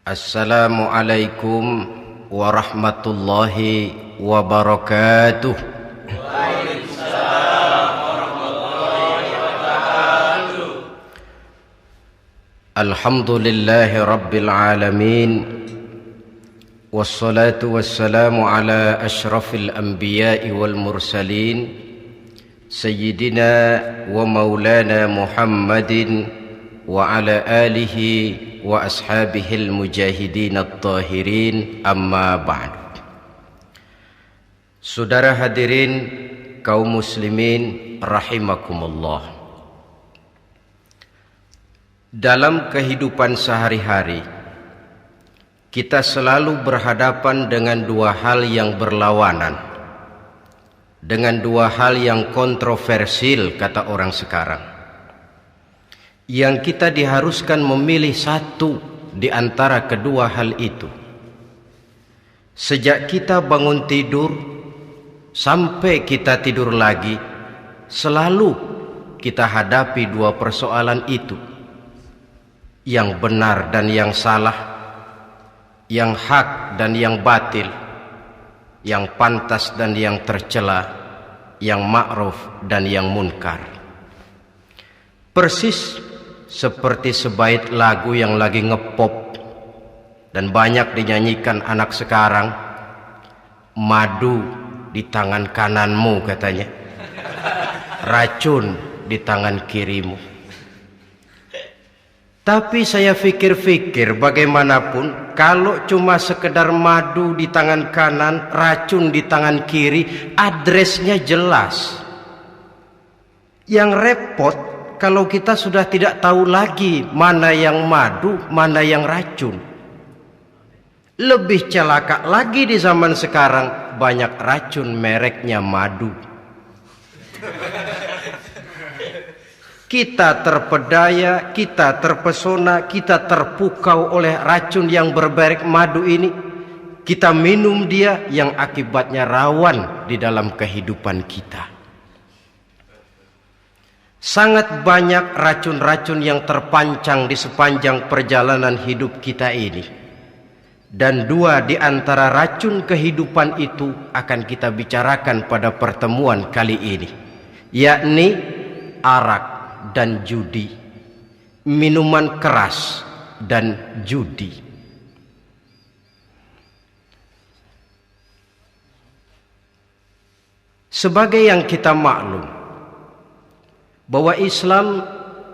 Assalamualaikum warahmatullahi wabarakatuh. Waalaikumsalam warahmatullahi wabarakatuh. Alhamdulillahi rabbil alamin. Wassalatu wassalamu ala ashrafil anbiya'i wal mursalin Sayyidina wa maulana Muhammadin wa ala alihi wa ashabihil mujahidin at-tahirin, amma ba'd. Saudara hadirin kaum muslimin rahimakumullah. Dalam kehidupan sehari-hari kita selalu berhadapan dengan dua hal yang berlawanan, dengan dua hal yang kontroversial kata orang sekarang, yang kita diharuskan memilih satu di antara kedua hal itu. Sejak kita bangun tidur sampai kita tidur lagi, selalu kita hadapi dua persoalan itu, yang benar dan yang salah, yang hak dan yang batil, yang pantas dan yang tercela, yang ma'ruf dan yang munkar. Persis seperti sebaik lagu yang lagi ngepop dan banyak dinyanyikan anak sekarang, madu di tangan kananmu katanya, racun di tangan kirimu. Tapi saya fikir-fikir, bagaimanapun kalau cuma sekedar madu di tangan kanan, racun di tangan kiri, adresnya jelas. Yang repot kalau kita sudah tidak tahu lagi mana yang madu, mana yang racun. Lebih celaka lagi di zaman sekarang, banyak racun mereknya madu. Kita terpedaya, kita terpesona, kita terpukau oleh racun yang bermerek madu ini. Kita minum dia, yang akibatnya rawan di dalam kehidupan kita. Sangat banyak racun-racun yang terpancang di sepanjang perjalanan hidup kita ini. Dan dua di antara racun kehidupan itu akan kita bicarakan pada pertemuan kali ini, yakni arak dan judi, minuman keras dan judi. Sebagai yang kita maklum bahwa Islam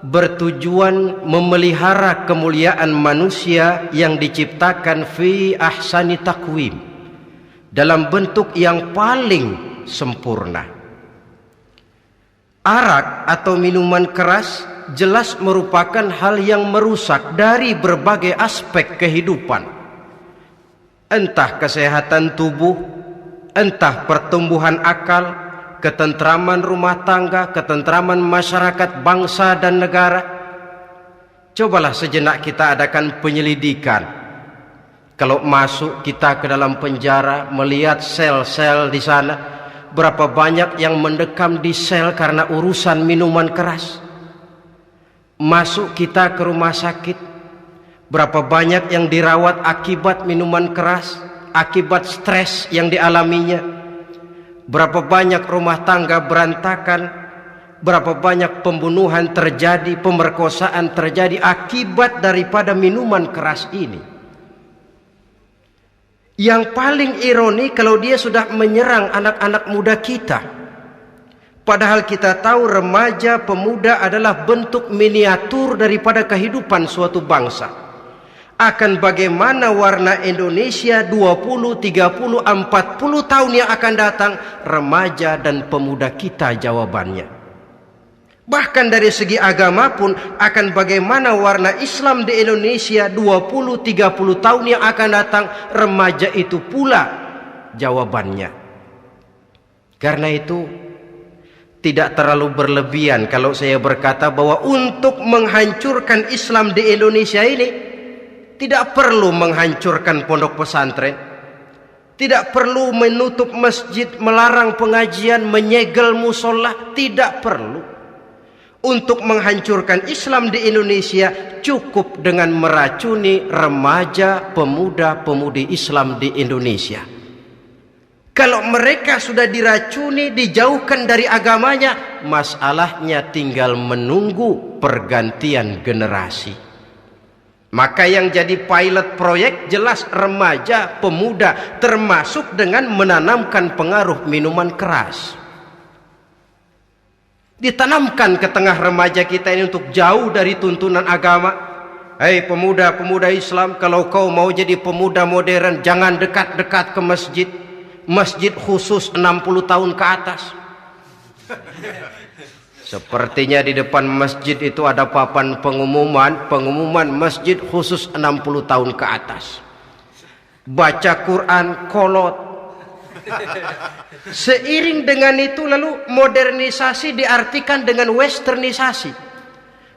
bertujuan memelihara kemuliaan manusia yang diciptakan fi ahsani taqwim, dalam bentuk yang paling sempurna. Arak atau minuman keras jelas merupakan hal yang merusak dari berbagai aspek kehidupan. Entah kesehatan tubuh, entah pertumbuhan akal, ketentraman rumah tangga, ketentraman masyarakat, bangsa dan negara. Cobalah sejenak kita adakan penyelidikan. Kalau masuk kita ke dalam penjara, melihat sel-sel di sana, berapa banyak yang mendekam di sel karena urusan minuman keras. Masuk kita ke rumah sakit, berapa banyak yang dirawat akibat minuman keras, akibat stres yang dialaminya. Berapa banyak rumah tangga berantakan, berapa banyak pembunuhan terjadi, pemerkosaan terjadi akibat daripada minuman keras ini. Yang paling ironi kalau dia sudah menyerang anak-anak muda kita. Padahal kita tahu remaja pemuda adalah bentuk miniatur daripada kehidupan suatu bangsa. Akan bagaimana warna Indonesia 20, 30, 40 tahun yang akan datang, remaja dan pemuda kita jawabannya. Bahkan dari segi agama pun, akan bagaimana warna Islam di Indonesia 20, 30 tahun yang akan datang, remaja itu pula jawabannya. Karena itu tidak terlalu berlebihan kalau saya berkata bahwa untuk menghancurkan Islam di Indonesia ini tidak perlu menghancurkan pondok pesantren, tidak perlu menutup masjid, melarang pengajian, menyegel musola, tidak perlu. Untuk menghancurkan Islam di Indonesia cukup dengan meracuni remaja, pemuda-pemudi Islam di Indonesia. Kalau mereka sudah diracuni, dijauhkan dari agamanya, masalahnya tinggal menunggu pergantian generasi. Maka yang jadi pilot proyek jelas remaja, pemuda, termasuk dengan menanamkan pengaruh minuman keras. Ditanamkan ke tengah remaja kita ini untuk jauh dari tuntunan agama. Hei pemuda-pemuda Islam, kalau kau mau jadi pemuda modern, jangan dekat-dekat ke masjid. Masjid khusus 60 tahun ke atas. Sepertinya di depan masjid itu ada papan pengumuman masjid khusus 60 tahun ke atas. Baca Quran kolot. Seiring dengan itu lalu modernisasi diartikan dengan westernisasi.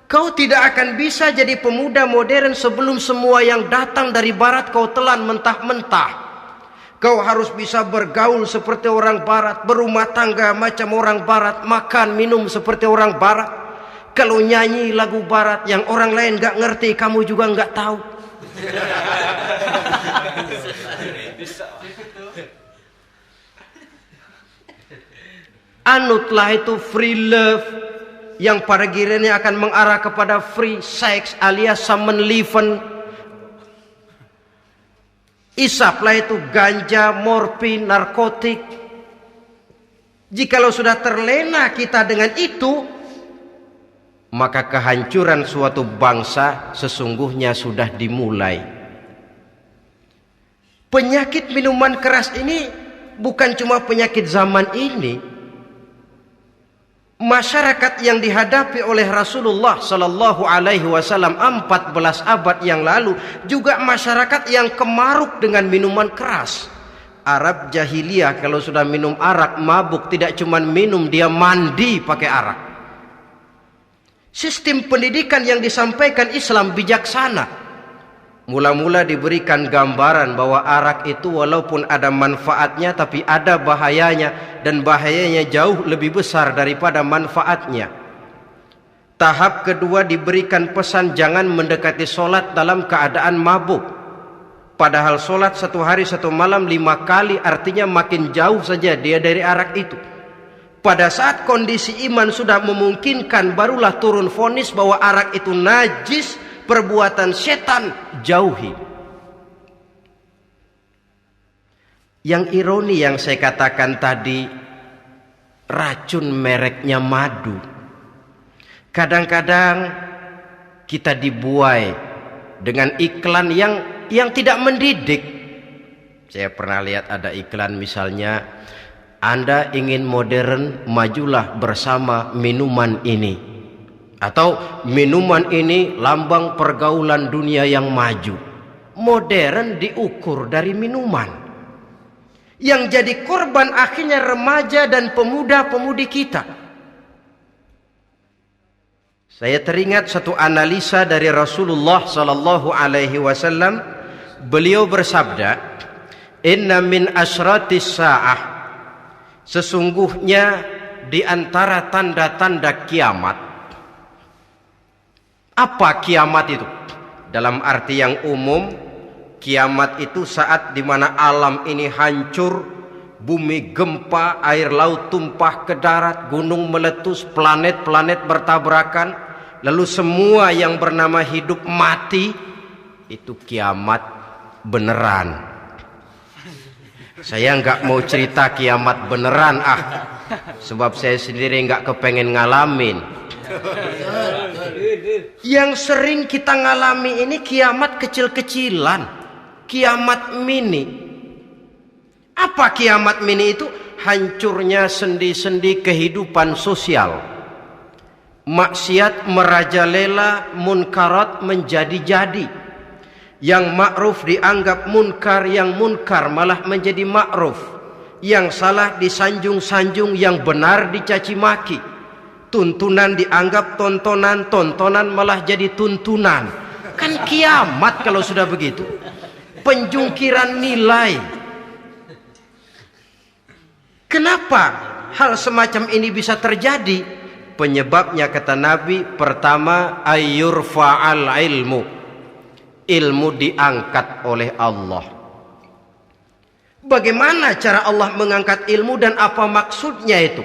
Kau tidak akan bisa jadi pemuda modern sebelum semua yang datang dari barat kau telan mentah-mentah. Kau harus bisa bergaul seperti orang barat, berumah tangga macam orang barat, makan minum seperti orang barat. Kalau nyanyi lagu barat yang orang lain gak ngerti, kamu juga gak tahu. Anutlah itu free love yang pada gilirannya akan mengarah kepada free sex alias sammenleven. Isaplah itu ganja, morfin, narkotik. Jikalau sudah terlena kita dengan itu, maka kehancuran suatu bangsa sesungguhnya sudah dimulai. Penyakit minuman keras ini bukan cuma penyakit zaman ini. Masyarakat yang dihadapi oleh Rasulullah Sallallahu Alaihi Wasallam 14 abad yang lalu juga masyarakat yang kemaruk dengan minuman keras. Arab jahiliyah kalau sudah minum arak mabuk, tidak cuma minum, dia mandi pakai arak. Sistem pendidikan yang disampaikan Islam bijaksana. Mula-mula diberikan gambaran bahwa arak itu walaupun ada manfaatnya tapi ada bahayanya, dan bahayanya jauh lebih besar daripada manfaatnya. Tahap kedua diberikan pesan jangan mendekati solat dalam keadaan mabuk. Padahal solat 1 hari 1 malam 5 kali, artinya makin jauh saja dia dari arak itu. Pada saat kondisi iman sudah memungkinkan, barulah turun vonis bahwa arak itu najis, perbuatan setan, jauhi. Yang ironi yang saya katakan tadi, racun mereknya madu. Kadang-kadang kita dibuai dengan iklan yang tidak mendidik. Saya pernah lihat ada iklan misalnya, Anda ingin modern, majulah bersama minuman ini. Atau minuman ini lambang pergaulan dunia yang maju. Modern diukur dari minuman. Yang jadi korban akhirnya remaja dan pemuda-pemudi kita. Saya teringat satu analisa dari Rasulullah Sallallahu Alaihi Wasallam. Beliau bersabda, Inna min asratis sa'ah, sesungguhnya di antara tanda-tanda kiamat. Apa kiamat itu? Dalam arti yang umum, kiamat itu saat dimana alam ini hancur, bumi gempa, air laut tumpah ke darat, gunung meletus, planet-planet bertabrakan, lalu semua yang bernama hidup mati. Itu kiamat beneran. Saya nggak mau cerita kiamat beneran sebab saya sendiri nggak kepengen ngalamin. Yang sering kita ngalami ini kiamat kecil-kecilan, kiamat mini. Apa kiamat mini itu? Hancurnya sendi-sendi kehidupan sosial. Maksiat merajalela, munkarat menjadi-jadi. Yang ma'ruf dianggap munkar, yang munkar malah menjadi ma'ruf. Yang salah disanjung-sanjung, yang benar dicaci maki. Tuntunan dianggap tontonan, tontonan malah jadi tuntunan. Kan kiamat kalau sudah begitu. Penjungkiran nilai. Kenapa hal semacam ini bisa terjadi? Penyebabnya kata Nabi, pertama ayyurfa'al ilmu. Ilmu diangkat oleh Allah. Bagaimana cara Allah mengangkat ilmu dan apa maksudnya itu?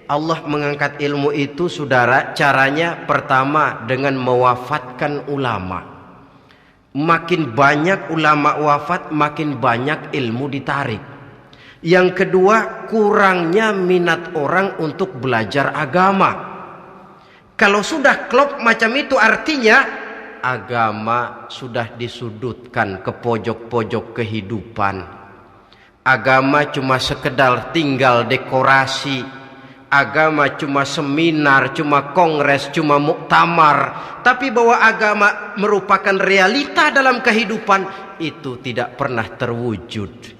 Allah mengangkat ilmu itu, saudara, caranya pertama dengan mewafatkan ulama. Makin banyak ulama wafat, makin banyak ilmu ditarik. Yang kedua, kurangnya minat orang untuk belajar agama. Kalau sudah klop macam itu, artinya agama sudah disudutkan ke pojok-pojok kehidupan. Agama cuma sekedar tinggal dekorasi. Agama cuma seminar, cuma kongres, cuma muktamar. Tapi bahwa agama merupakan realita dalam kehidupan, itu tidak pernah terwujud.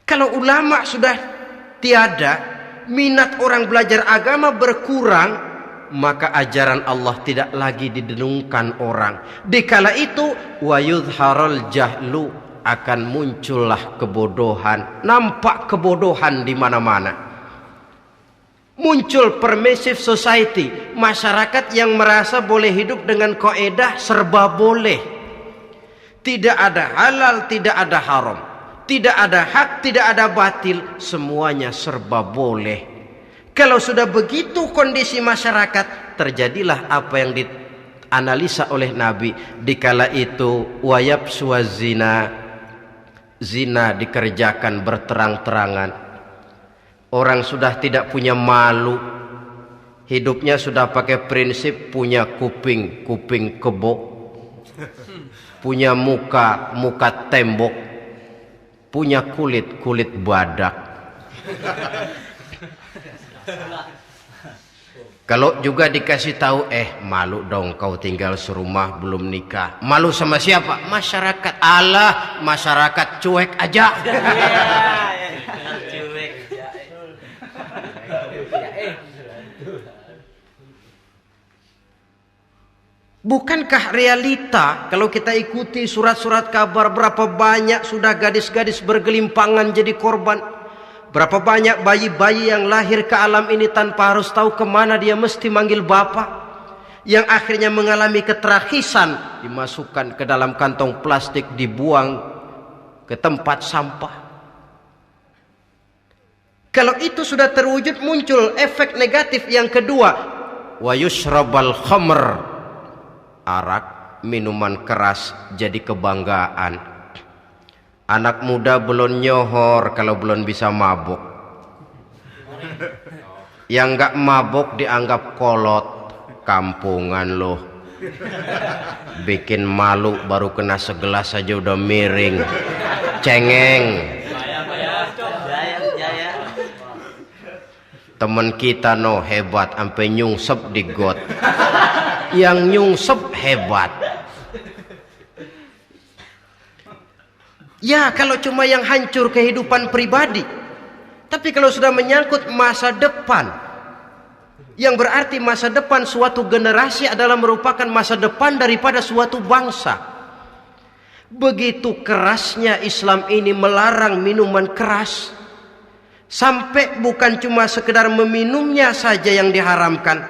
Kalau ulama sudah tiada, minat orang belajar agama berkurang, maka ajaran Allah tidak lagi didengungkan orang. Dikala itu wa yudharul jahlu, akan muncullah kebodohan. Nampak kebodohan di mana-mana. Muncul permissive society, masyarakat yang merasa boleh hidup dengan kaidah serba boleh. Tidak ada halal, tidak ada haram, tidak ada hak, tidak ada batil, semuanya serba boleh. Kalau sudah begitu kondisi masyarakat, terjadilah apa yang dianalisa oleh Nabi. Dikala itu wayabsu zina, zina dikerjakan berterang-terangan. Orang sudah tidak punya malu. Hidupnya sudah pakai prinsip punya kuping, kuping kebo. Punya muka, muka tembok. Punya kulit, kulit badak. Kalau juga dikasih tahu, malu dong kau tinggal serumah belum nikah. Malu sama siapa? Masyarakat. Allah, masyarakat cuek aja. Bukankah realita kalau kita ikuti surat-surat kabar, berapa banyak sudah gadis-gadis bergelimpangan jadi korban? Berapa banyak bayi-bayi yang lahir ke alam ini tanpa harus tahu kemana dia mesti manggil bapak, yang akhirnya mengalami keterakisan, dimasukkan ke dalam kantong plastik, dibuang ke tempat sampah. Kalau itu sudah terwujud, muncul efek negatif yang kedua, wa yushrabal khamr, arak, minuman keras jadi kebanggaan. Anak muda belum nyohor kalau belum bisa mabuk. Yang enggak mabuk dianggap kolot. Kampungan loh. Bikin malu baru kena segelas saja udah miring. Cengeng. Temen kita hebat sampai nyungsep di got. Yang nyungsep hebat. Ya, kalau cuma yang hancur kehidupan pribadi. Tapi kalau sudah menyangkut masa depan, yang berarti masa depan suatu generasi adalah merupakan masa depan daripada suatu bangsa. Begitu kerasnya Islam ini melarang minuman keras, sampai bukan cuma sekedar meminumnya saja yang diharamkan,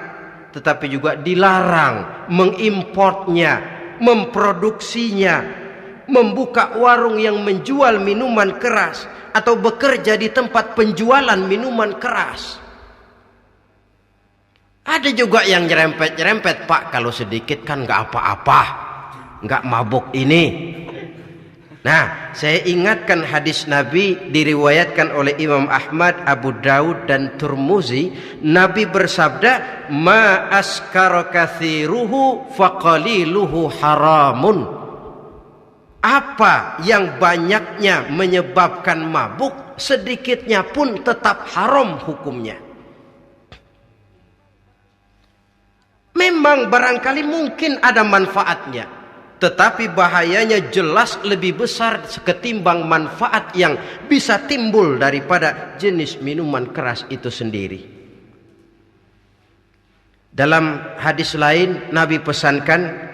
tetapi juga dilarang mengimportnya, memproduksinya, membuka warung yang menjual minuman keras, atau bekerja di tempat penjualan minuman keras. Ada juga yang nyerempet-nyerempet, Pak, kalau sedikit kan nggak apa-apa, nggak mabuk ini. Nah, saya ingatkan hadis Nabi diriwayatkan oleh Imam Ahmad, Abu Daud dan Turmuzi. Nabi bersabda, ma askara katsiruhu faqaliluhu haramun. Apa yang banyaknya menyebabkan mabuk, sedikitnya pun tetap haram hukumnya. Memang barangkali mungkin ada manfaatnya, tetapi bahayanya jelas lebih besar ketimbang manfaat yang bisa timbul daripada jenis minuman keras itu sendiri. Dalam hadis lain Nabi pesankan,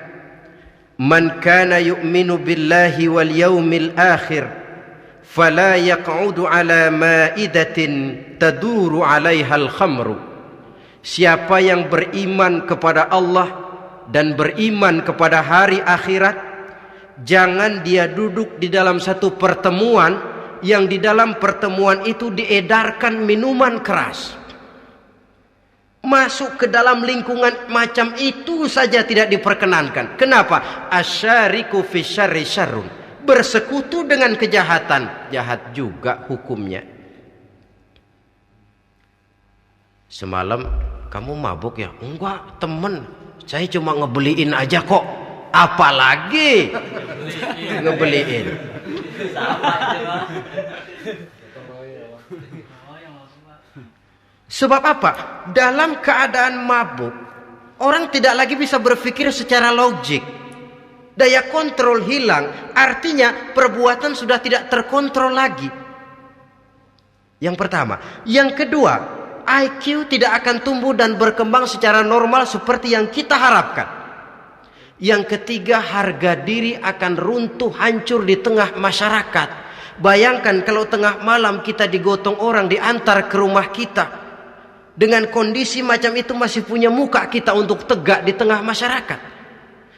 man kana yu'minu billahi wal yaumil akhir fala yaq'udu ala ma'idatin taduru 'alaiha al-khamru. Siapa yang beriman kepada Allah dan beriman kepada hari akhirat, jangan dia duduk di dalam satu pertemuan yang di dalam pertemuan itu diedarkan minuman keras. Masuk ke dalam lingkungan macam itu saja tidak diperkenankan. Kenapa? Asyariku fi syarri syarrun. Bersekutu dengan kejahatan, jahat juga hukumnya. Semalam kamu mabuk ya? Enggak, temen. Saya cuma ngebeliin aja kok. Apalagi ngebeliin. Sebab apa? Dalam keadaan mabuk, orang tidak lagi bisa berpikir secara logik. Daya kontrol hilang, artinya perbuatan sudah tidak terkontrol lagi. Yang pertama. Yang kedua, IQ tidak akan tumbuh dan berkembang secara normal seperti yang kita harapkan. Yang ketiga, harga diri akan runtuh hancur di tengah masyarakat. Bayangkan kalau tengah malam kita digotong orang, diantar ke rumah kita. Dengan kondisi macam itu masih punya muka kita untuk tegak di tengah masyarakat.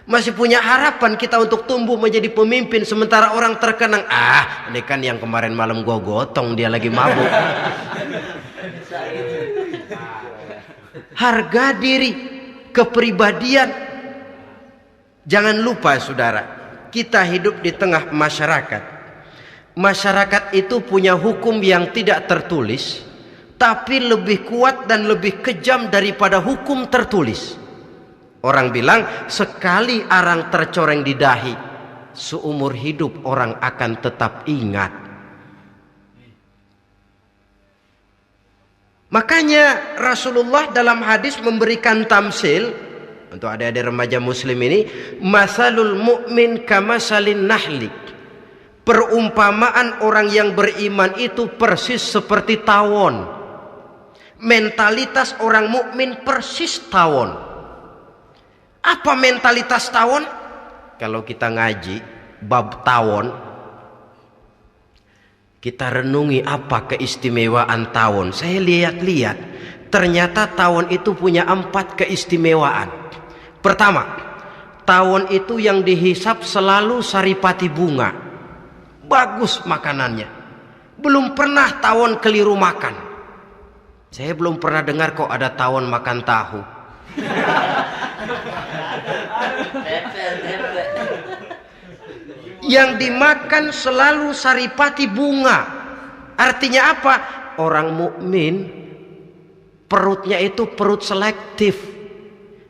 Masih punya harapan kita untuk tumbuh menjadi pemimpin. Sementara orang terkenang, ini kan yang kemarin malam gua gotong, dia lagi mabuk. Harga diri, kepribadian. Jangan lupa saudara, kita hidup di tengah masyarakat. Masyarakat itu punya hukum yang tidak tertulis, tapi lebih kuat dan lebih kejam daripada hukum tertulis. Orang bilang, sekali arang tercoreng di dahi, seumur hidup orang akan tetap ingat. Makanya Rasulullah dalam hadis memberikan tamsil untuk adik-adik remaja muslim ini, masalul mu'min kamasalin nahli. Perumpamaan orang yang beriman itu persis seperti tawon. Mentalitas orang mukmin persis tawon. Apa mentalitas tawon? Kalau kita ngaji bab tawon, kita renungi apa keistimewaan tawon. Saya lihat-lihat, ternyata tawon itu punya 4 keistimewaan. Pertama, tawon itu yang dihisap selalu saripati bunga. Bagus makanannya. Belum pernah tawon keliru makan. Saya belum pernah dengar kok ada tawon makan tahu. Yang dimakan selalu saripati bunga. Artinya apa? Orang mukmin perutnya itu perut selektif.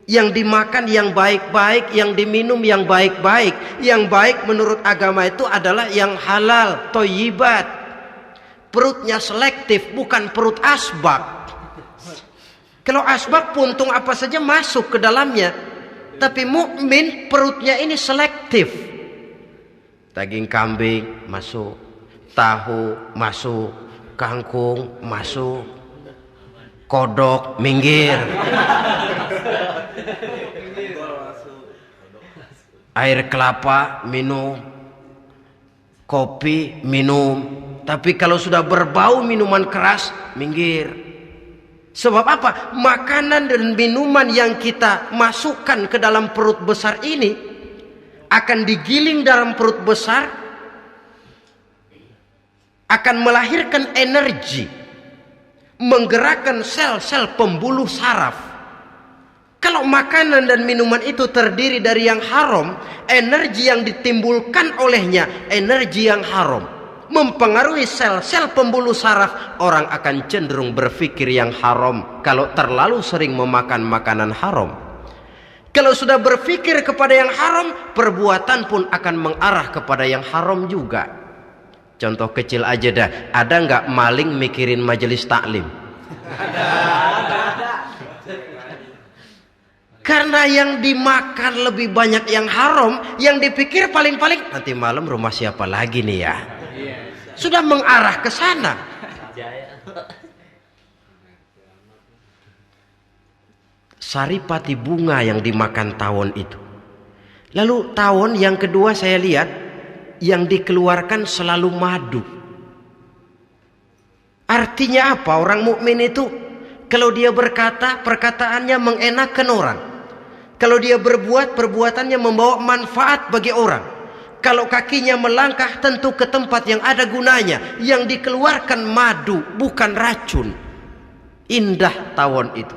Yang dimakan yang baik-baik, yang diminum yang baik-baik. Yang baik menurut agama itu adalah yang halal, thayyibat. Perutnya selektif, bukan perut asbak. Kalau asbak puntung apa saja masuk ke dalamnya. Tapi mukmin perutnya ini selektif. Daging kambing masuk, tahu masuk, kangkung masuk, kodok minggir. Air kelapa minum, kopi minum. Tapi kalau sudah berbau minuman keras, minggir. Sebab apa? Makanan dan minuman yang kita masukkan ke dalam perut besar ini akan digiling dalam perut besar, akan melahirkan energi, menggerakkan sel-sel pembuluh saraf. Kalau makanan dan minuman itu terdiri dari yang haram, energi yang ditimbulkan olehnya energi yang haram, mempengaruhi sel-sel pembuluh saraf. Orang akan cenderung berpikir yang haram kalau terlalu sering memakan makanan haram. Kalau sudah berpikir kepada yang haram, perbuatan pun akan mengarah kepada yang haram juga. Contoh kecil aja dah, ada nggak maling mikirin majelis taklim? Ada. Karena yang dimakan lebih banyak yang haram, yang dipikir paling-paling nanti malam rumah siapa lagi nih ya? Sudah mengarah ke sana. Saripati bunga yang dimakan tawon itu. Lalu tawon yang kedua saya lihat yang dikeluarkan selalu madu. Artinya apa? Orang mukmin itu kalau dia berkata, perkataannya mengenakan orang. Kalau dia berbuat, perbuatannya membawa manfaat bagi orang. Kalau kakinya melangkah, tentu ke tempat yang ada gunanya, yang dikeluarkan madu, bukan racun. Indah tawon itu.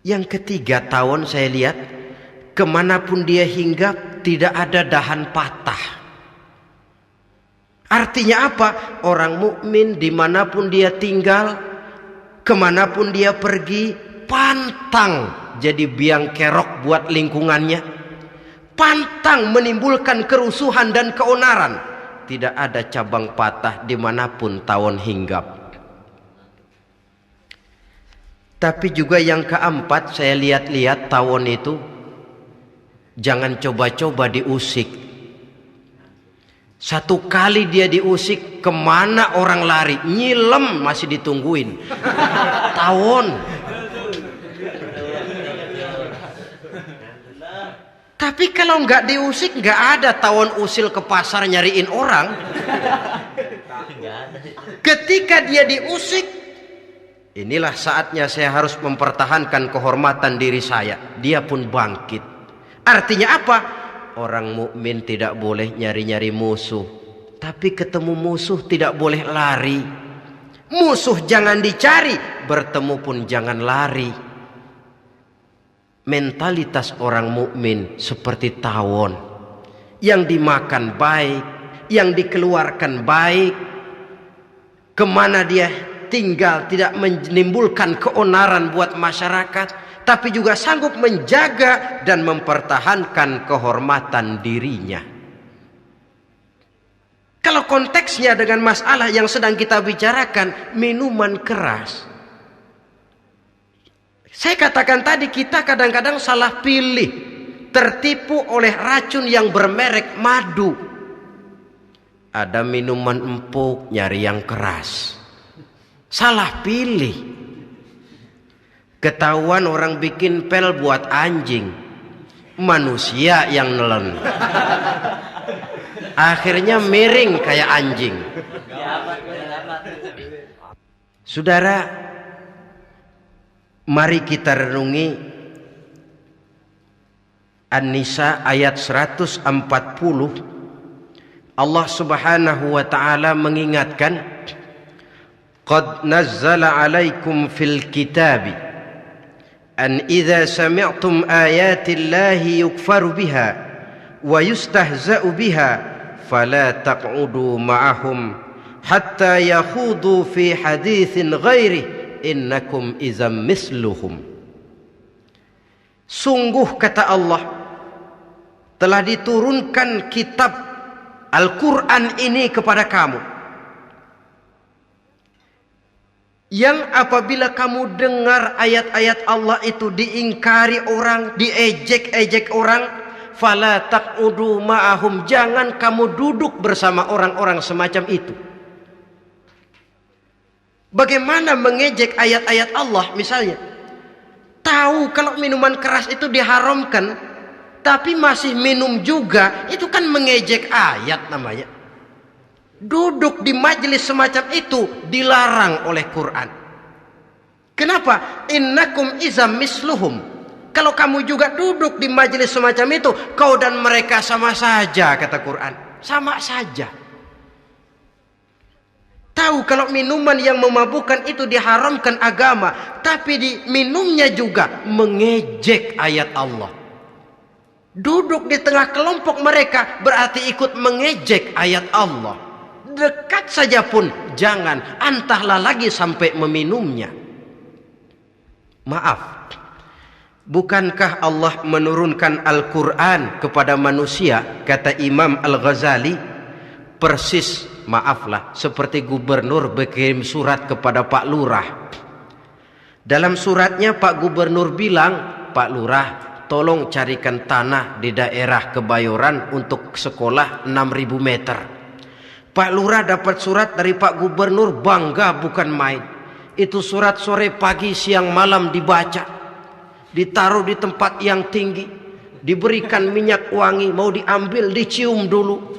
Yang ketiga, tawon saya lihat kemanapun dia hinggap tidak ada dahan patah. Artinya apa? Orang mukmin dimanapun dia tinggal, kemanapun dia pergi, pantang jadi biang kerok buat lingkungannya, pantang menimbulkan kerusuhan dan keonaran. Tidak ada cabang patah dimanapun tawon hinggap. Tapi juga yang keempat, saya lihat-lihat tawon itu jangan coba-coba diusik. Satu kali dia diusik, kemana orang lari? Nyilem masih ditungguin. Tawon. Tapi kalau nggak diusik, nggak ada tawon usil ke pasar nyariin orang. Ketika dia diusik, inilah saatnya saya harus mempertahankan kehormatan diri saya. Dia pun bangkit. Artinya apa? Orang mukmin tidak boleh nyari-nyari musuh, tapi ketemu musuh tidak boleh lari. Musuh jangan dicari, bertemu pun jangan lari. Mentalitas orang mukmin seperti tawon, yang dimakan baik, yang dikeluarkan baik. Kemana dia tinggal tidak menimbulkan keonaran buat masyarakat, tapi juga sanggup menjaga dan mempertahankan kehormatan dirinya. Kalau konteksnya dengan masalah yang sedang kita bicarakan, minuman keras, saya katakan tadi, kita kadang-kadang salah pilih, tertipu oleh racun yang bermerek madu. Ada minuman empuk, nyari yang keras, salah pilih. Ketahuan orang bikin pel buat anjing, manusia yang nelen. Akhirnya miring kayak anjing. Saudara, mari kita renungi An-Nisa ayat 140. Allah Subhanahu wa taala mengingatkan, "Qad nazzala 'alaikum fil kitabi an idza sami'tum ayatillahi yukfaru biha wa yustahza'u biha fala taq'udu ma'ahum hatta yakhudu fi haditsin ghairi innakum idzam misluhum." Sungguh, kata Allah, telah diturunkan kitab Al-Quran ini kepada kamu, yang apabila kamu dengar ayat-ayat Allah itu diingkari orang, diejek-ejek orang, fala taq'udu ma'ahum, jangan kamu duduk bersama orang-orang semacam itu. Bagaimana mengejek ayat-ayat Allah? Misalnya, tahu kalau minuman keras itu diharamkan, tapi masih minum juga, itu kan mengejek ayat namanya. Duduk di majelis semacam itu dilarang oleh Quran. Kenapa? Innakum izam misluhum. Kalau kamu juga duduk di majelis semacam itu, kau dan mereka sama saja, kata Quran. Sama saja. Tahu kalau minuman yang memabukkan itu diharamkan agama, tapi diminumnya juga mengejek ayat Allah. Duduk di tengah kelompok mereka berarti ikut mengejek ayat Allah. Dekat saja pun jangan, entahlah lagi sampai meminumnya. Maaf, bukankah Allah menurunkan Al-Quran kepada manusia, kata Imam Al-Ghazali, persis, maaflah, seperti gubernur berkirim surat kepada Pak Lurah. Dalam suratnya Pak Gubernur bilang, Pak Lurah, tolong carikan tanah di daerah Kebayoran untuk sekolah 6.000 meter. Pak Lurah dapat surat dari Pak Gubernur, bangga bukan main. Itu surat sore, pagi, siang, malam dibaca. Ditaruh di tempat yang tinggi. diberikan minyak wangi, mau diambil dicium dulu,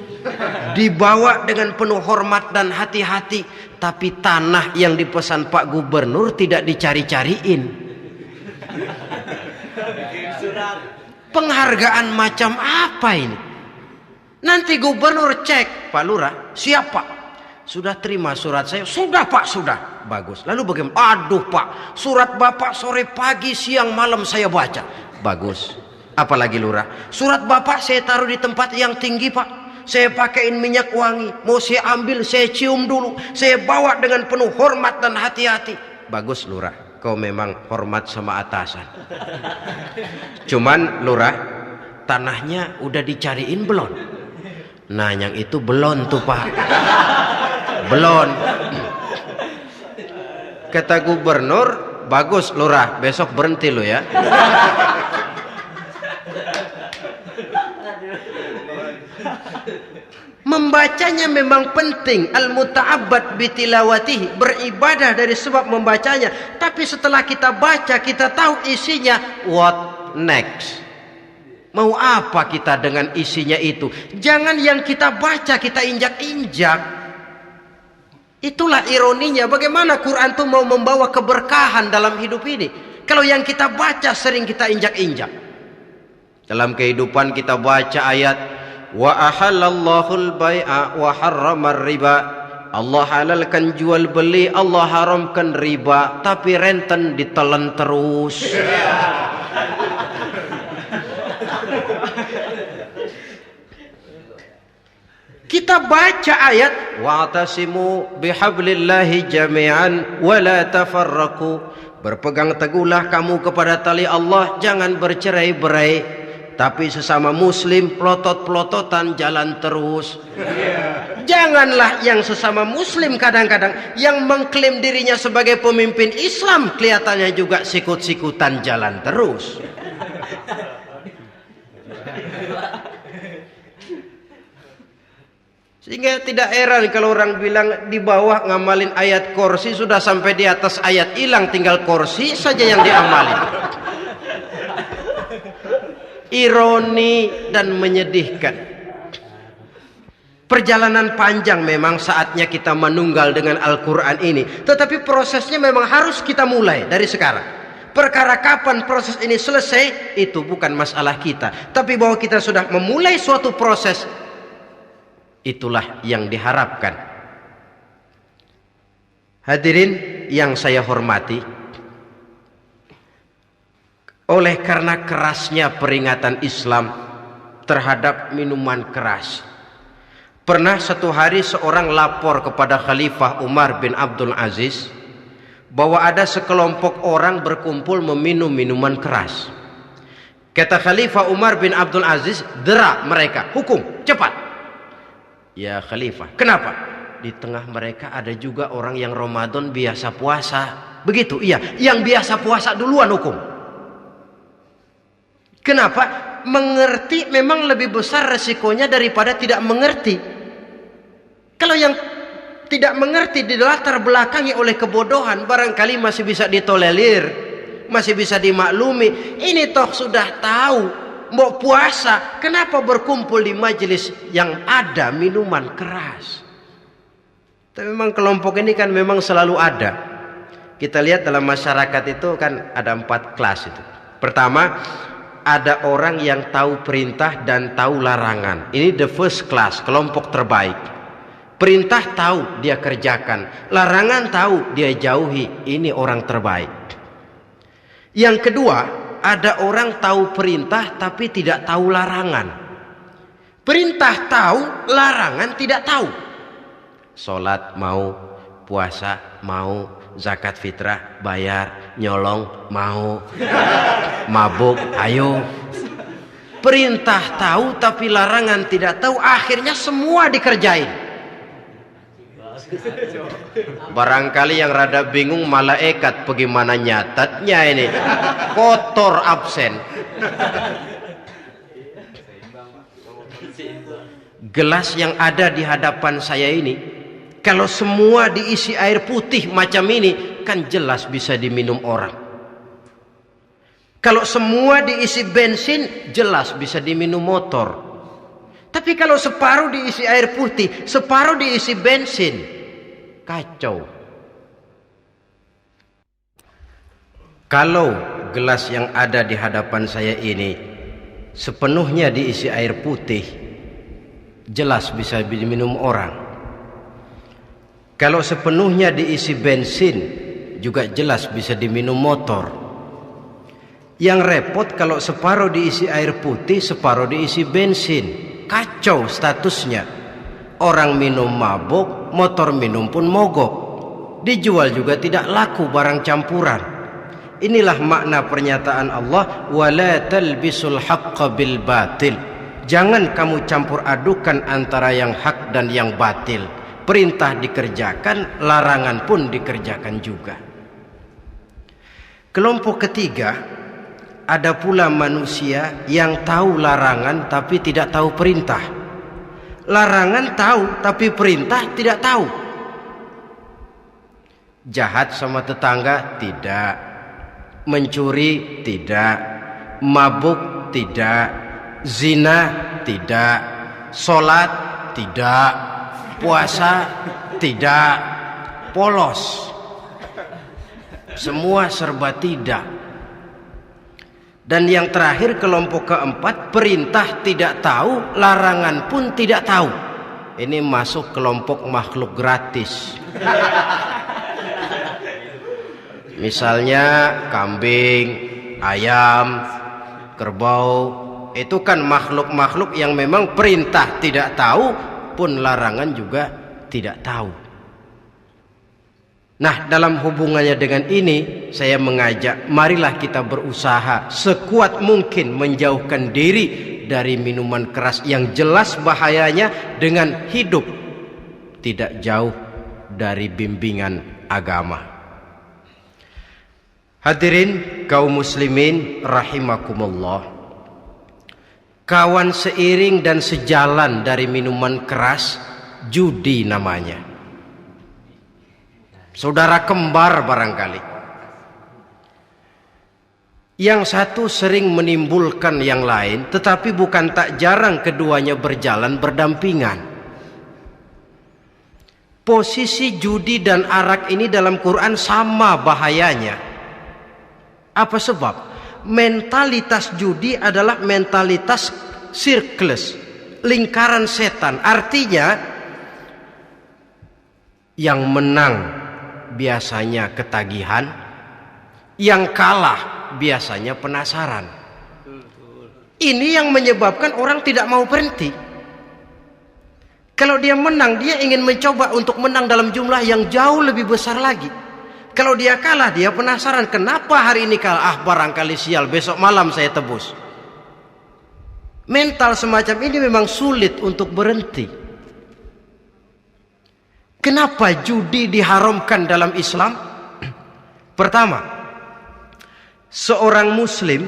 dibawa dengan penuh hormat dan hati-hati. Tapi tanah yang dipesan Pak Gubernur tidak dicari-cariin. Penghargaan macam apa ini? Nanti gubernur cek, Pak Lurah, siap Pak? Sudah terima surat saya? Sudah Pak, sudah. Bagus. Lalu bagaimana? Aduh Pak, surat Bapak sore pagi siang malam saya baca. Bagus. Apalagi Lurah? Surat Bapak saya taruh di tempat yang tinggi Pak. Saya pakaiin minyak wangi. Mau saya ambil, saya cium dulu. Saya bawa dengan penuh hormat dan hati-hati. Bagus Lurah, kau memang hormat sama atasan. Cuman Lurah, tanahnya udah dicariin belum? Nah yang itu belum tuh Pak. Belum. Kata gubernur, bagus Lurah, besok berhenti lo ya. Membacanya memang penting, al-muta'abbad bitilawatihi, beribadah dari sebab membacanya. Tapi setelah kita baca, kita tahu isinya, what next? Mau apa kita dengan isinya itu? Jangan yang kita baca kita injak-injak. Itulah ironinya, bagaimana Quran itu mau membawa keberkahan dalam hidup ini. Kalau yang kita baca sering kita injak-injak. Dalam kehidupan kita baca ayat, wa ahallallahul bai'a wa harramar riba. Allah halalkan jual beli, Allah haramkan riba, tapi renten ditelan terus. Kita baca ayat wa'tasimu bihablillahi jami'an wa la tafarraqu. Berpegang teguhlah kamu kepada tali Allah, jangan bercerai-berai. Tapi sesama muslim pelotot-pelototan jalan terus. Janganlah yang sesama muslim kadang-kadang yang mengklaim dirinya sebagai pemimpin Islam kelihatannya juga sikut-sikutan jalan terus. Sehingga tidak heran kalau orang bilang di bawah ngamalin ayat kursi sudah sampai di atas ayat hilang, tinggal kursi saja yang diamalin. Ironi dan menyedihkan. Perjalanan panjang memang saatnya kita menunggal dengan Al-Quran ini. Tetapi prosesnya memang harus kita mulai dari sekarang. Perkara kapan proses ini selesai itu bukan masalah kita. Tapi bahwa kita sudah memulai suatu proses, itulah yang diharapkan. Hadirin yang saya hormati, oleh karena kerasnya peringatan Islam terhadap minuman keras, pernah satu hari seorang lapor kepada Khalifah Umar bin Abdul Aziz bahwa ada sekelompok orang berkumpul meminum minuman keras. Kata Khalifah Umar bin Abdul Aziz, dera mereka, hukum, cepat. Ya Khalifah, kenapa? Di tengah mereka ada juga orang yang Ramadan biasa puasa. Begitu, iya, yang biasa puasa duluan hukum. Kenapa? Mengerti memang lebih besar resikonya daripada tidak mengerti. Kalau yang tidak mengerti dilatar belakangi oleh kebodohan, barangkali masih bisa ditolerir, masih bisa dimaklumi. Ini toh sudah tahu mau puasa, kenapa berkumpul di majelis yang ada minuman keras? Tapi memang kelompok ini kan memang selalu ada. Kita lihat dalam masyarakat itu kan ada 4 kelas itu. Pertama, ada orang yang tahu perintah dan tahu larangan. Ini the first class, kelompok terbaik. Perintah tahu dia kerjakan, larangan tahu dia jauhi. Ini orang terbaik. Yang kedua, ada orang tahu perintah tapi tidak tahu larangan. Perintah tahu, larangan tidak tahu. Sholat mau, puasa mau, zakat fitrah bayar, nyolong mau, mabuk ayo. Perintah tahu tapi larangan tidak tahu, akhirnya semua dikerjain. Barangkali yang rada bingung malaikat bagaimana nyatatnya ini, kotor absen. Gelas yang ada di hadapan saya ini, kalau semua diisi air putih macam ini, kan jelas bisa diminum orang. Kalau semua diisi bensin, jelas bisa diminum motor. Tapi kalau separuh diisi air putih, separuh diisi bensin, kacau. Kalau gelas yang ada di hadapan saya ini sepenuhnya diisi air putih, jelas bisa diminum orang. Kalau sepenuhnya diisi bensin, juga jelas bisa diminum motor. Yang repot kalau separuh diisi air putih, separuh diisi bensin, kacau statusnya. Orang minum mabuk, motor minum pun mogok. Dijual juga tidak laku barang campuran. Inilah makna pernyataan Allah, wala talbisul haqqa bil batil. Jangan kamu campur adukan antara yang hak dan yang batil. Perintah dikerjakan, larangan pun dikerjakan juga. Kelompok ketiga, ada pula manusia yang tahu larangan tapi tidak tahu perintah. Larangan tahu tapi perintah tidak tahu. Jahat sama tetangga tidak. Mencuri tidak, mabuk tidak, zina tidak, sholat tidak, puasa tidak, polos, semua serba tidak. Dan yang terakhir, kelompok keempat, perintah tidak tahu, larangan pun tidak tahu. Ini masuk kelompok makhluk gratis. Misalnya kambing, ayam, kerbau, itu kan makhluk-makhluk yang memang perintah tidak tahu pun larangan juga tidak tahu. Nah, dalam hubungannya dengan ini saya mengajak, marilah kita berusaha sekuat mungkin menjauhkan diri dari minuman keras yang jelas bahayanya dengan hidup tidak jauh dari bimbingan agama. Hadirin kaum muslimin rahimakumullah. Kawan seiring dan sejalan dari minuman keras, judi namanya. Saudara kembar barangkali. Yang satu sering menimbulkan yang lain, tetapi bukan tak jarang keduanya berjalan berdampingan. Posisi judi dan arak ini dalam Quran sama bahayanya. Apa sebab? Mentalitas judi adalah mentalitas sirkeless, lingkaran setan. Artinya yang menang biasanya ketagihan, yang kalah biasanya penasaran. Ini yang menyebabkan orang tidak mau berhenti. Kalau dia menang, dia ingin mencoba untuk menang dalam jumlah yang jauh lebih besar lagi. Kalau dia kalah, dia penasaran, kenapa hari ini kalah? Barangkali sial, besok malam saya tebus. Mental semacam ini memang sulit untuk berhenti. Kenapa judi diharamkan dalam Islam? Pertama, seorang muslim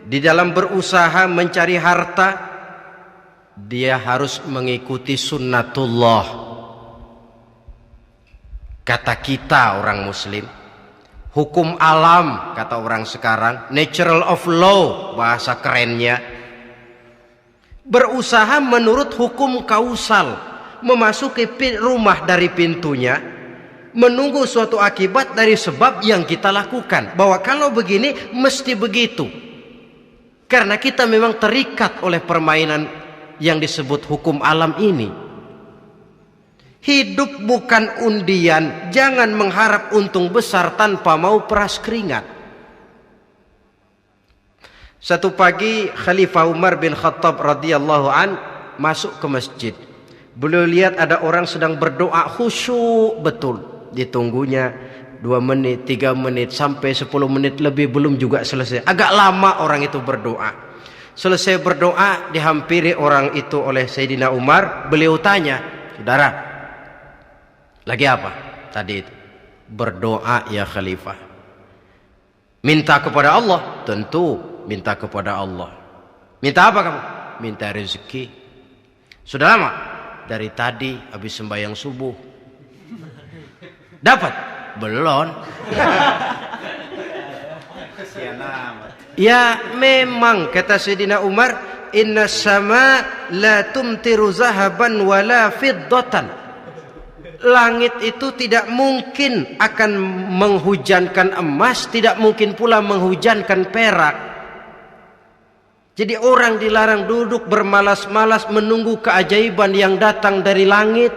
di dalam berusaha mencari harta, dia harus mengikuti sunnatullah. Kata kita orang muslim, hukum alam kata orang sekarang, natural of law bahasa kerennya. Berusaha menurut hukum kausal, memasuki rumah dari pintunya, menunggu suatu akibat dari sebab yang kita lakukan. Bahwa kalau begini mesti begitu. Karena kita memang terikat oleh permainan yang disebut hukum alam ini. Hidup bukan undian, jangan mengharap untung besar tanpa mau peras keringat. Satu pagi Khalifah Umar bin Khattab radhiyallahu an masuk ke masjid. Beliau lihat ada orang sedang berdoa khusyuk betul. Ditunggunya 2 menit, 3 menit, sampai 10 menit lebih belum juga selesai. Agak lama orang itu berdoa. Selesai berdoa, dihampiri orang itu oleh Sayyidina Umar. Beliau tanya, saudara, lagi apa tadi itu? Berdoa ya Khalifah. Minta kepada Allah? Tentu minta kepada Allah. Minta apa kamu? Minta rezeki. Sudah lama? Dari tadi habis sembahyang subuh. Dapat? Belum. Ya memang kata Sayyidina Umar, inna sama la tumtiru zahaban wala fiddatan. Langit itu tidak mungkin akan menghujankan emas, tidak mungkin pula menghujankan perak. Jadi orang dilarang duduk bermalas-malas menunggu keajaiban yang datang dari langit.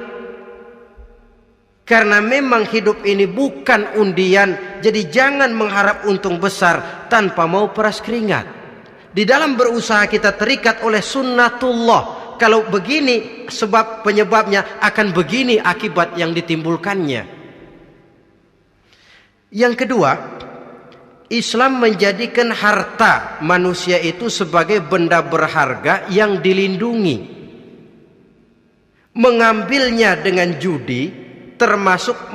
Karena memang hidup ini bukan undian, jadi jangan mengharap untung besar tanpa mau peras keringat. Di dalam berusaha kita terikat oleh sunnatullah. Kalau begini sebab penyebabnya, akan begini akibat yang ditimbulkannya. Yang kedua, Islam menjadikan harta manusia itu sebagai benda berharga yang dilindungi. Mengambilnya dengan judi termasuk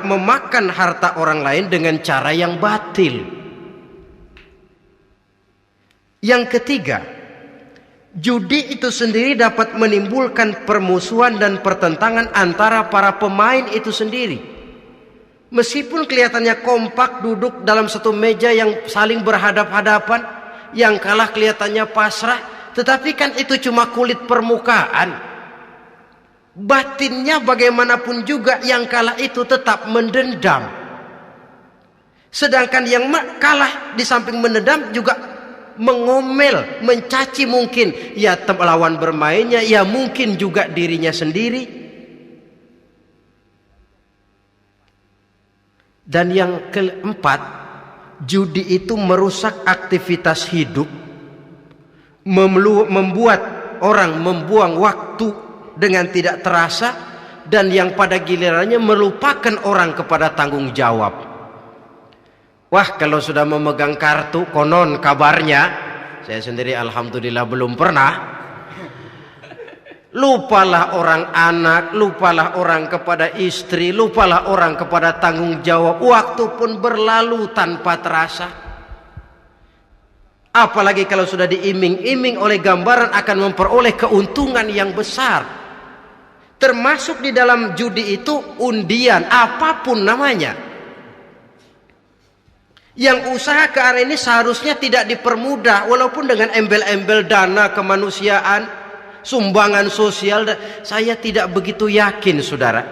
memakan harta orang lain dengan cara yang batil. Yang ketiga, judi itu sendiri dapat menimbulkan permusuhan dan pertentangan antara para pemain itu sendiri. Meskipun kelihatannya kompak duduk dalam satu meja yang saling berhadap-hadapan, yang kalah kelihatannya pasrah, tetapi kan itu cuma kulit permukaan. Batinnya bagaimanapun juga yang kalah itu tetap mendendam. Sedangkan yang kalah di samping mendendam juga mengomel, mencaci mungkin ya lawan bermainnya, ya mungkin juga dirinya sendiri. Dan yang keempat, judi itu merusak aktivitas hidup, membuat orang membuang waktu dengan tidak terasa, dan yang pada gilirannya melupakan orang kepada tanggung jawab. Wah, kalau sudah memegang kartu, konon kabarnya, saya sendiri alhamdulillah belum pernah, lupalah orang anak, lupalah orang kepada istri, lupalah orang kepada tanggung jawab. Waktu pun berlalu tanpa terasa. Apalagi kalau sudah diiming-iming oleh gambaran akan memperoleh keuntungan yang besar. Termasuk di dalam judi itu undian, apapun namanya. Yang usaha ke arah ini seharusnya tidak dipermudah, walaupun dengan embel-embel dana kemanusiaan, sumbangan sosial. Saya tidak begitu yakin, saudara,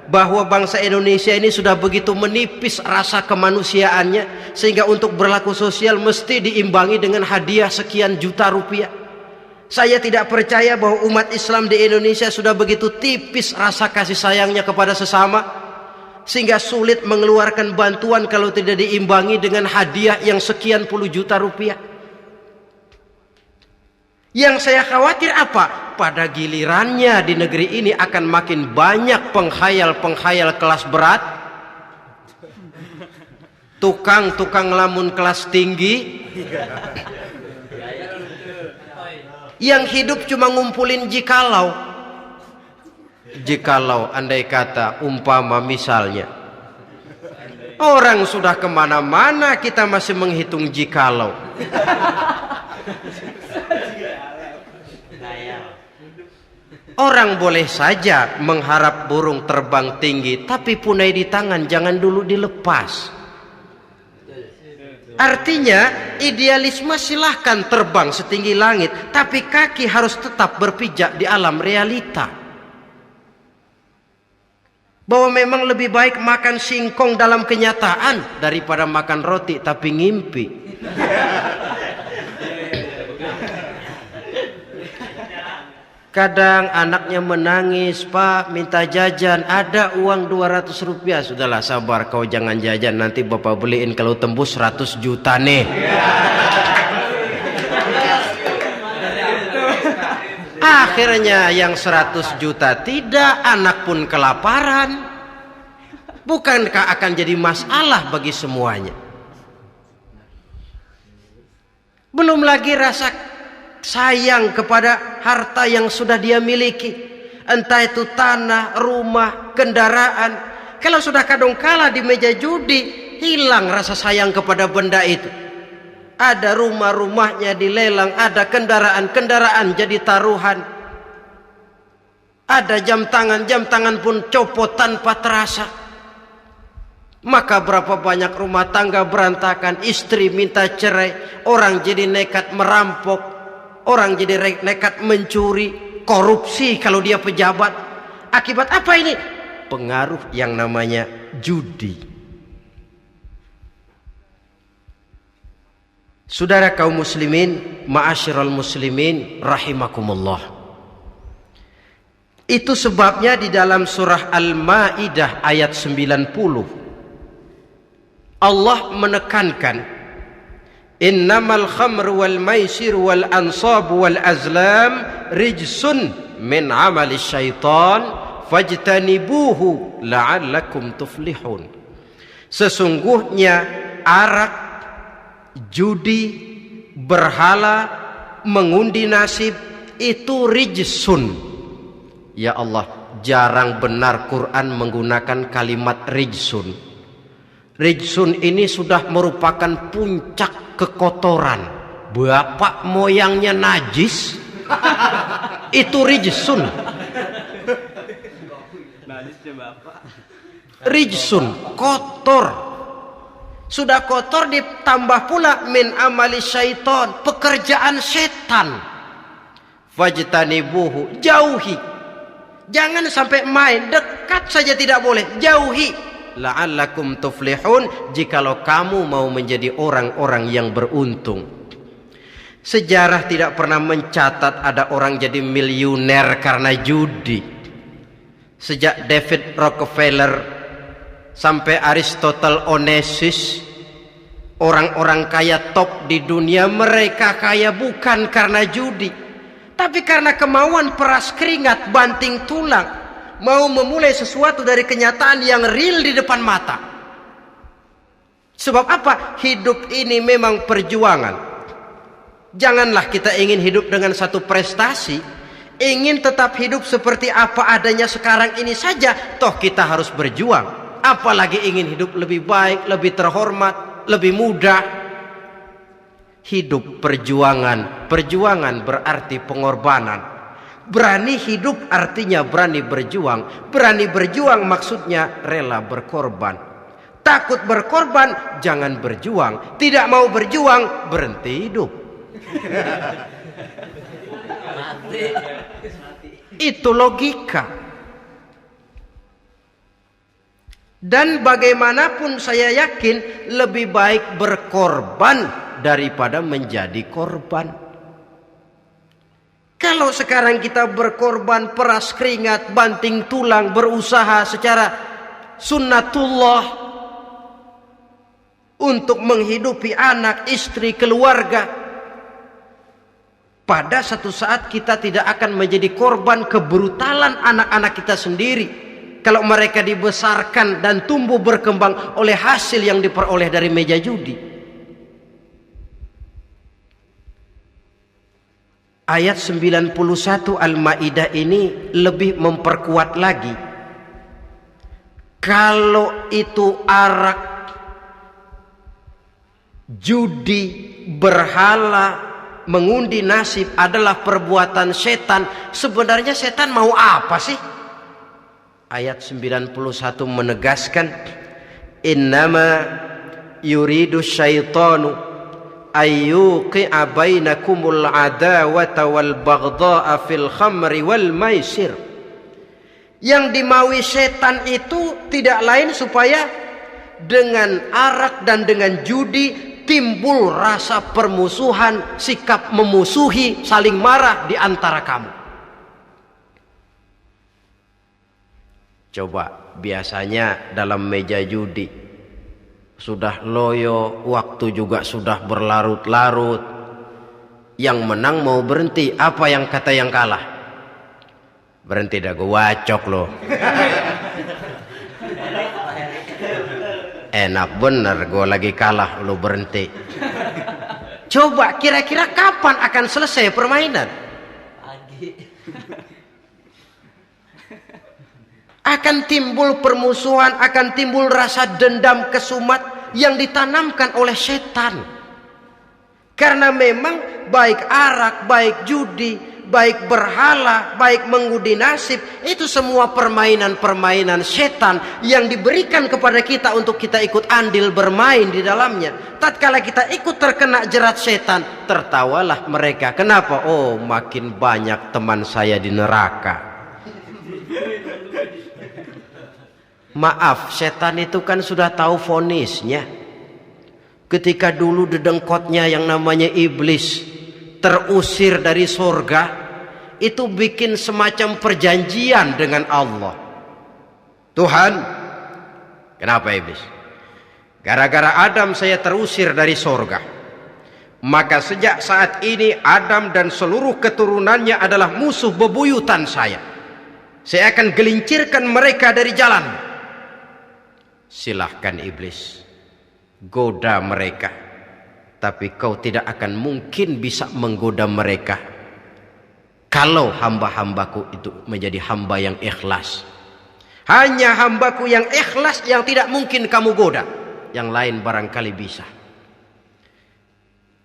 bahwa bangsa Indonesia ini sudah begitu menipis rasa kemanusiaannya, sehingga untuk berlaku sosial mesti diimbangi dengan hadiah sekian juta rupiah. Saya tidak percaya bahwa umat Islam di Indonesia sudah begitu tipis rasa kasih sayangnya kepada sesama, sehingga sulit mengeluarkan bantuan kalau tidak diimbangi dengan hadiah yang sekian puluh juta rupiah. Yang saya khawatir apa? Pada gilirannya di negeri ini akan makin banyak penghayal-penghayal kelas berat, tukang-tukang lamun kelas tinggi, yang hidup cuma ngumpulin jikalau. Andai kata umpama misalnya orang sudah kemana-mana, kita masih menghitung jikalau. Orang boleh saja mengharap burung terbang tinggi, tapi punai di tangan jangan dulu dilepas. Artinya idealisme silahkan terbang setinggi langit, tapi kaki harus tetap berpijak di alam realita. Bahwa memang lebih baik makan singkong dalam kenyataan daripada makan roti tapi ngimpi. Kadang anaknya menangis, Pak minta jajan, ada uang 200 rupiah. Sudahlah sabar, kau jangan jajan, nanti bapak beliin kalau tembus 100 juta nih. Akhirnya yang 100 juta tidak, anak pun kelaparan. Bukankah akan jadi masalah bagi semuanya? Belum lagi rasa sayang kepada harta yang sudah dia miliki, entah itu tanah, rumah, kendaraan. Kalau sudah kadangkala di meja judi, hilang rasa sayang kepada benda itu. Ada rumah-rumahnya dilelang, ada kendaraan-kendaraan jadi taruhan, ada jam tangan pun copot tanpa terasa. Maka berapa banyak rumah tangga berantakan, istri minta cerai, orang jadi nekat merampok, orang jadi nekat mencuri, korupsi kalau dia pejabat. Akibat apa ini? Pengaruh yang namanya judi. Saudara kaum muslimin, ma'asyiral muslimin rahimakumullah. Itu sebabnya di dalam surah Al-Maidah ayat 90 Allah menekankan, innamal khamru wal maisir wal ansab wal azlam rijsun min amali syaitan fajtanibuhu la'allakum tuflihun. Sesungguhnya arak, judi, berhala, mengundi nasib itu rijsun. Ya Allah, jarang benar Quran menggunakan kalimat rijsun. Rijsun ini sudah merupakan puncak kekotoran. Bapak moyangnya najis, itu rijsun. Rijsun, kotor. Sudah kotor ditambah pula min amali syaitan, pekerjaan setan. Fajtanibuhu, jauhi. Jangan sampai main, dekat saja tidak boleh, jauhi. La'allakum tuflihun, jikalau kamu mau menjadi orang-orang yang beruntung. Sejarah tidak pernah mencatat ada orang jadi miliuner karena judi. Sejak David Rockefeller sampai Aristotle Onassis, orang-orang kaya top di dunia, mereka kaya bukan karena judi, tapi karena kemauan peras keringat banting tulang, mau memulai sesuatu dari kenyataan yang real di depan mata. Sebab apa? Hidup ini memang perjuangan. Janganlah kita ingin hidup dengan satu prestasi, ingin tetap hidup seperti apa adanya sekarang ini saja, toh kita harus berjuang. Apalagi ingin hidup lebih baik, lebih terhormat, lebih mudah. Hidup perjuangan. Perjuangan berarti pengorbanan. Berani hidup artinya berani berjuang. Berani berjuang maksudnya rela berkorban. Takut berkorban, jangan berjuang. Tidak mau berjuang, berhenti hidup. Itu logika. Dan bagaimanapun saya yakin lebih baik berkorban daripada menjadi korban. Kalau sekarang kita berkorban, peras keringat, banting tulang, berusaha secara sunnatullah untuk menghidupi anak, istri, keluarga, pada satu saat kita tidak akan menjadi korban kebrutalan anak-anak kita sendiri kalau mereka dibesarkan dan tumbuh berkembang oleh hasil yang diperoleh dari meja judi. Ayat 91 Al-Maidah ini lebih memperkuat lagi. Kalau itu arak, judi, berhala, mengundi nasib adalah perbuatan setan, sebenarnya setan mau apa sih? Ayat 91 menegaskan, innama yuridu syaitanu ayyuqi'a bainakumul adawata wal baghdha'a fil khamri wal maisir. Yang dimaui setan itu tidak lain supaya dengan arak dan dengan judi timbul rasa permusuhan, sikap memusuhi, saling marah di antara kamu. Coba, biasanya dalam meja judi sudah loyo, waktu juga sudah berlarut-larut. Yang menang mau berhenti, apa yang kata yang kalah? Berhenti dah, gue wacok loh. Enak bener, gue lagi kalah, lo berhenti. Coba kira-kira kapan akan selesai permainan? Akan timbul permusuhan, akan timbul rasa dendam kesumat yang ditanamkan oleh setan. Karena memang baik arak, baik judi, baik berhala, baik mengundi nasib, itu semua permainan-permainan setan yang diberikan kepada kita untuk kita ikut andil bermain di dalamnya. Tatkala kita ikut terkena jerat setan, tertawalah mereka. Kenapa? Oh, makin banyak teman saya di neraka. Maaf, setan itu kan sudah tahu vonisnya. Ketika dulu dedengkotnya yang namanya iblis terusir dari surga, itu bikin semacam perjanjian dengan Allah. Tuhan, kenapa iblis? Gara-gara Adam saya terusir dari surga. Maka sejak saat ini Adam dan seluruh keturunannya adalah musuh bebuyutan saya. Saya akan gelincirkan mereka dari jalan. Silahkan iblis, goda mereka, tapi kau tidak akan mungkin bisa menggoda mereka kalau hamba-hambaku itu menjadi hamba yang ikhlas. Hanya hambaku yang ikhlas yang tidak mungkin kamu goda, yang lain barangkali bisa.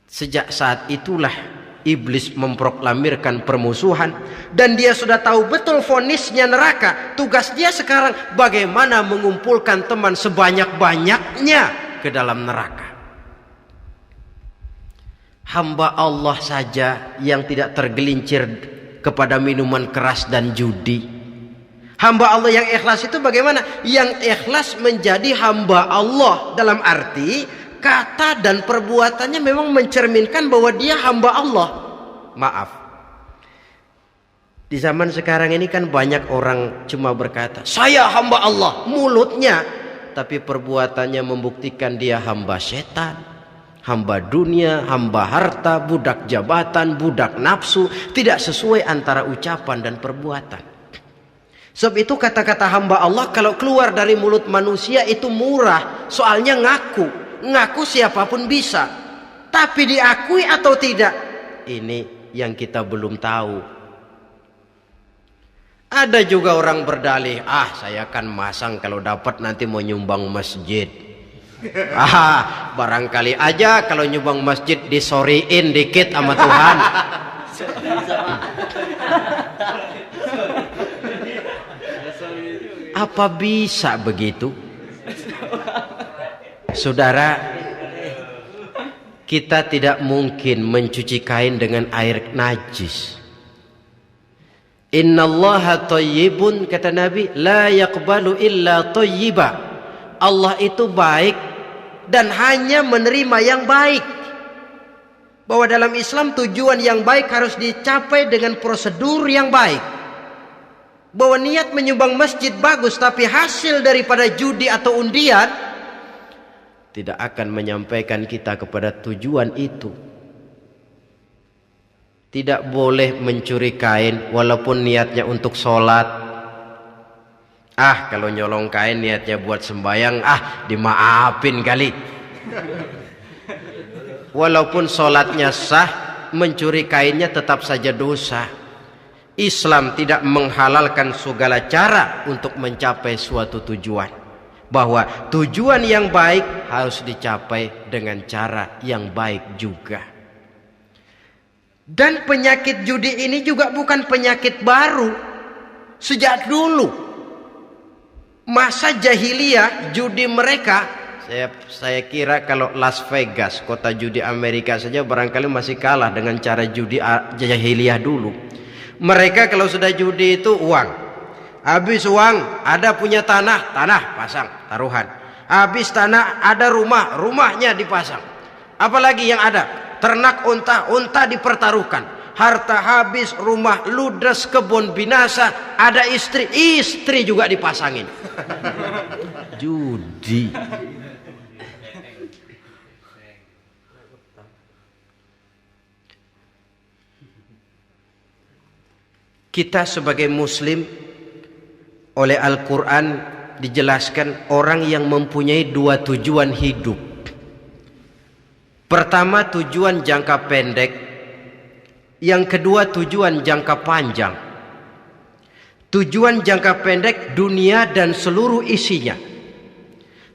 Sejak saat itulah iblis memproklamirkan permusuhan, dan dia sudah tahu betul vonisnya neraka. Tugas dia sekarang bagaimana mengumpulkan teman sebanyak-banyaknya ke dalam neraka. Hamba Allah saja yang tidak tergelincir kepada minuman keras dan judi. Hamba Allah yang ikhlas itu bagaimana? Yang ikhlas menjadi hamba Allah dalam arti kata dan perbuatannya memang mencerminkan bahwa dia hamba Allah. Maaf, di zaman sekarang ini kan banyak orang cuma berkata saya hamba Allah mulutnya, tapi perbuatannya membuktikan dia hamba setan, hamba dunia, hamba harta, budak jabatan, budak nafsu. Tidak sesuai antara ucapan dan perbuatan. Sebab itu kata-kata hamba Allah kalau keluar dari mulut manusia itu murah, soalnya ngaku siapapun bisa, tapi diakui atau tidak, ini yang kita belum tahu. Ada juga orang berdalih, saya kan masang kalau dapat nanti mau nyumbang masjid. Barangkali aja kalau nyumbang masjid disoriin dikit sama Tuhan. Apa bisa begitu? Saudara, kita tidak mungkin mencuci kain dengan air najis. Innallaha thayyibun, kata Nabi, la yaqbalu illa thayyiba. Allah itu baik dan hanya menerima yang baik. Bahwa dalam Islam tujuan yang baik harus dicapai dengan prosedur yang baik. Bahwa niat menyumbang masjid bagus, tapi hasil daripada judi atau undian tidak akan menyampaikan kita kepada tujuan itu. Tidak boleh mencuri kain walaupun niatnya untuk sholat. Kalau nyolong kain niatnya buat sembayang, dimaafin kali. Walaupun sholatnya sah, mencuri kainnya tetap saja dosa. Islam tidak menghalalkan segala cara untuk mencapai suatu tujuan. Bahwa tujuan yang baik harus dicapai dengan cara yang baik juga. Dan penyakit judi ini juga bukan penyakit baru. Sejak dulu masa jahiliyah judi mereka, saya kira kalau Las Vegas, kota judi Amerika saja barangkali masih kalah dengan cara judi jahiliyah dulu. Mereka kalau sudah judi itu uang. Habis uang, ada punya tanah pasang, taruhan. Habis tanah, ada rumahnya dipasang. Apalagi yang ada? Ternak unta dipertaruhkan. Harta habis, rumah ludes, kebun binasa, ada istri juga dipasangin. Judi. Kita sebagai muslim, oleh Al-Quran dijelaskan orang yang mempunyai dua tujuan hidup. Pertama tujuan jangka pendek, yang kedua tujuan jangka panjang. Tujuan jangka pendek dunia dan seluruh isinya.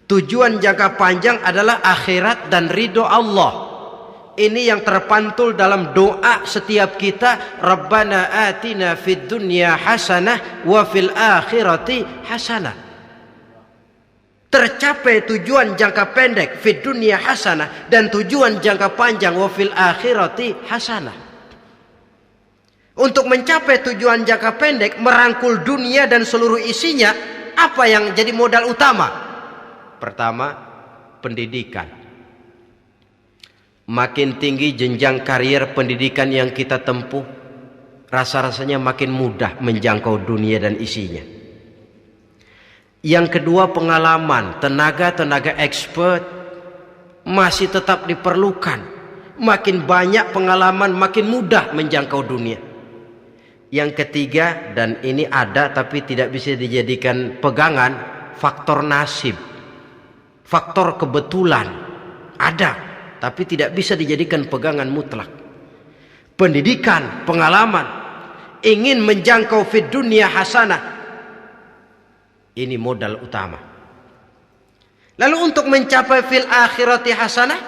Tujuan jangka panjang adalah akhirat dan ridho Allah. Ini yang terpantul dalam doa setiap kita, Rabbana atina fid dunya hasanah wa fil akhirati hasanah. Tercapai tujuan jangka pendek fid dunya hasanah, dan tujuan jangka panjang wa fil akhirati hasanah. Untuk mencapai tujuan jangka pendek, merangkul dunia dan seluruh isinya, apa yang jadi modal utama? Pertama, pendidikan. Makin tinggi jenjang karier pendidikan yang kita tempuh, rasa-rasanya makin mudah menjangkau dunia dan isinya. Yang kedua, pengalaman, tenaga expert masih tetap diperlukan. Makin banyak pengalaman, makin mudah menjangkau dunia. Yang ketiga, dan ini ada tapi tidak bisa dijadikan pegangan, faktor nasib, faktor kebetulan ada tapi tidak bisa dijadikan pegangan mutlak. Pendidikan, pengalaman, ingin menjangkau fid dunya hasanah, ini modal utama. Lalu untuk mencapai fil akhirati hasanah,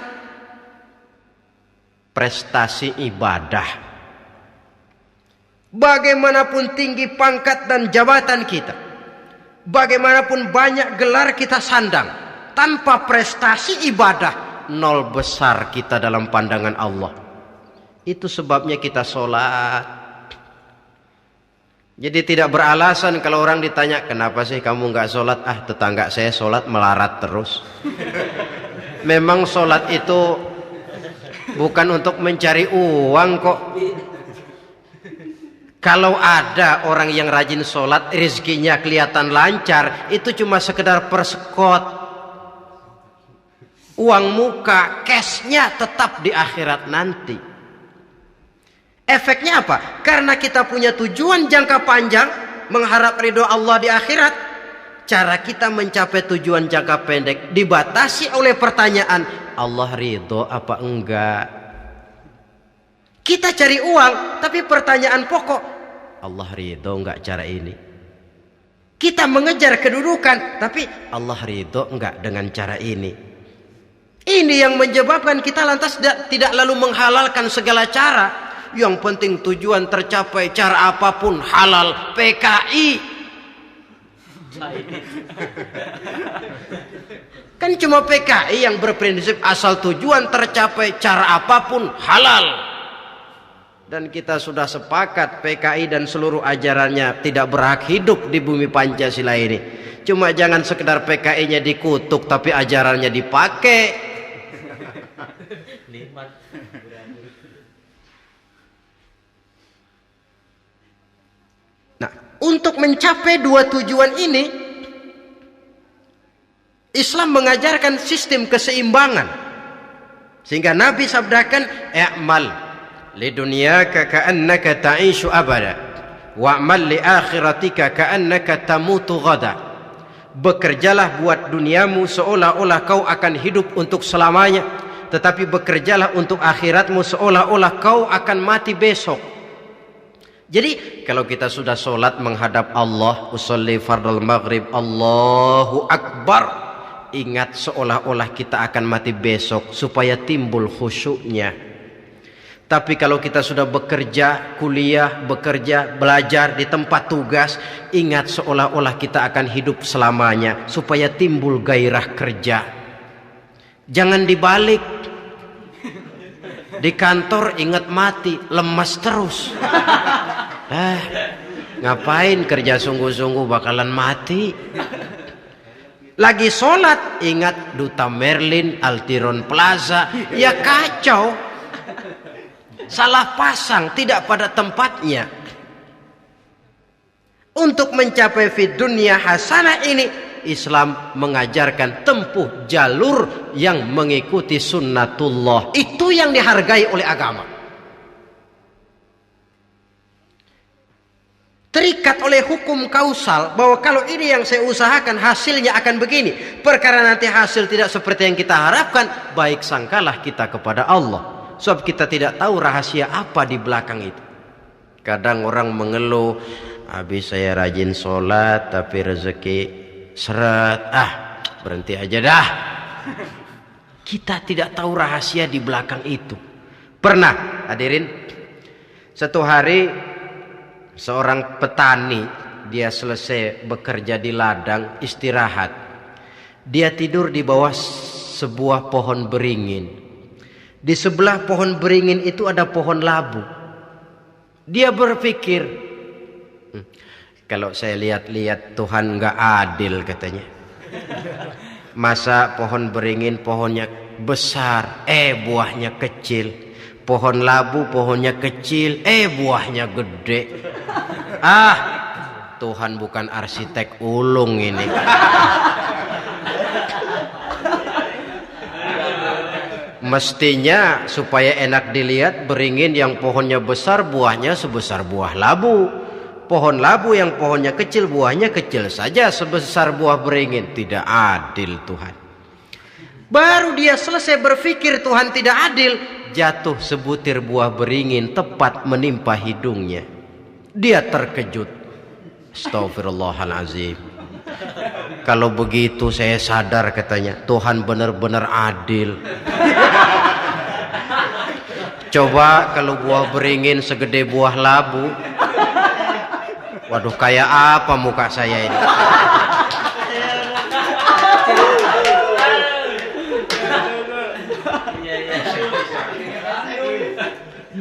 prestasi ibadah. Bagaimanapun tinggi pangkat dan jabatan kita, bagaimanapun banyak gelar kita sandang, tanpa prestasi ibadah, nol besar kita dalam pandangan Allah. Itu sebabnya kita sholat. Jadi tidak beralasan kalau orang ditanya, kenapa sih kamu nggak sholat? Ah, tetangga saya sholat melarat terus. Memang sholat itu bukan untuk mencari uang kok. Kalau ada orang yang rajin sholat, rezekinya kelihatan lancar, itu cuma sekedar persekot. Uang muka, cashnya tetap di akhirat nanti. Efeknya apa? Karena kita punya tujuan jangka panjang, mengharap ridho Allah di akhirat, cara kita mencapai tujuan jangka pendek dibatasi oleh pertanyaan, Allah ridho apa enggak? Kita cari uang, tapi pertanyaan pokok, Allah ridho enggak cara ini? Kita mengejar kedudukan, tapi Allah ridho enggak dengan cara ini? Ini yang menyebabkan kita lantas tidak lalu menghalalkan segala cara. Yang penting tujuan tercapai, cara apapun halal. PKI kan cuma PKI yang berprinsip asal tujuan tercapai, cara apapun halal. Dan kita sudah sepakat PKI dan seluruh ajarannya tidak berhak hidup di bumi Pancasila ini. Cuma jangan sekedar PKI-nya dikutuk tapi ajarannya dipakai. Nah, untuk mencapai dua tujuan ini, Islam mengajarkan sistem keseimbangan. Sehingga Nabi sabdakan, "I'mal lidunyaka ka'annaka ta'ishu abada, wa'mal li akhiratika ka'annaka tamutu ghada." Bekerjalah buat duniamu seolah-olah kau akan hidup untuk selamanya, tetapi bekerjalah untuk akhiratmu seolah-olah kau akan mati besok. Jadi kalau kita sudah sholat menghadap Allah, usolli fardal maghrib, Allahu Akbar, ingat seolah-olah kita akan mati besok supaya timbul khusyuknya. Tapi kalau kita sudah bekerja, kuliah, bekerja, belajar di tempat tugas, ingat seolah-olah kita akan hidup selamanya supaya timbul gairah kerja. Jangan dibalik. Di kantor ingat mati, lemas terus. Ngapain kerja sungguh-sungguh bakalan mati. Lagi sholat ingat Duta Merlin, Altiron Plaza, ya kacau. Salah pasang, tidak pada tempatnya. Untuk mencapai fid dunya hasanah ini, Islam mengajarkan tempuh jalur yang mengikuti sunnatullah. Itu yang dihargai oleh agama. Terikat oleh hukum kausal bahwa kalau ini yang saya usahakan hasilnya akan begini. Perkara nanti hasil tidak seperti yang kita harapkan, baik sangkalah kita kepada Allah. Sebab kita tidak tahu rahasia apa di belakang itu. Kadang orang mengeluh, habis saya rajin sholat tapi rezeki seret, berhenti aja dah. Kita tidak tahu rahasia di belakang itu. Pernah hadirin, satu hari seorang petani, dia selesai bekerja di ladang, istirahat. Dia tidur di bawah sebuah pohon beringin. Di sebelah pohon beringin itu ada pohon labu. Dia berpikir, kalau saya lihat-lihat Tuhan nggak adil katanya. Masa pohon beringin pohonnya besar, buahnya kecil. Pohon labu pohonnya kecil, buahnya gede. Tuhan bukan arsitek ulung ini. Mestinya supaya enak dilihat, beringin yang pohonnya besar buahnya sebesar buah labu. Pohon labu yang pohonnya kecil buahnya kecil saja sebesar buah beringin. Tidak adil Tuhan. Baru dia selesai berpikir Tuhan tidak adil, jatuh sebutir buah beringin tepat menimpa hidungnya. Dia terkejut. Astagfirullahalazim. Kalau begitu saya sadar katanya, Tuhan benar-benar adil. Coba kalau buah beringin segede buah labu. Waduh, kayak apa muka saya ini?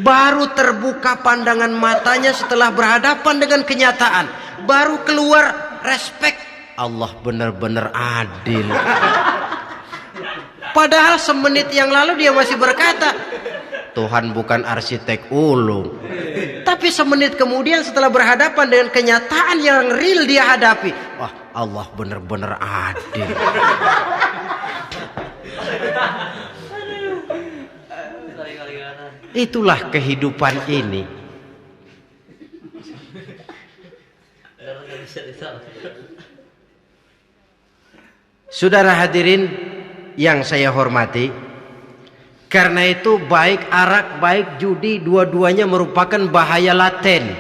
Baru terbuka pandangan matanya setelah berhadapan dengan kenyataan. Baru keluar respek. Allah benar-benar adil. Padahal semenit yang lalu dia masih berkata, Tuhan bukan arsitek ulung. Tapi semenit kemudian setelah berhadapan dengan kenyataan yang real dia hadapi, wah, Allah benar-benar adil. Itulah kehidupan ini. Saudara hadirin yang saya hormati, karena itu baik arak, baik judi, dua-duanya merupakan bahaya laten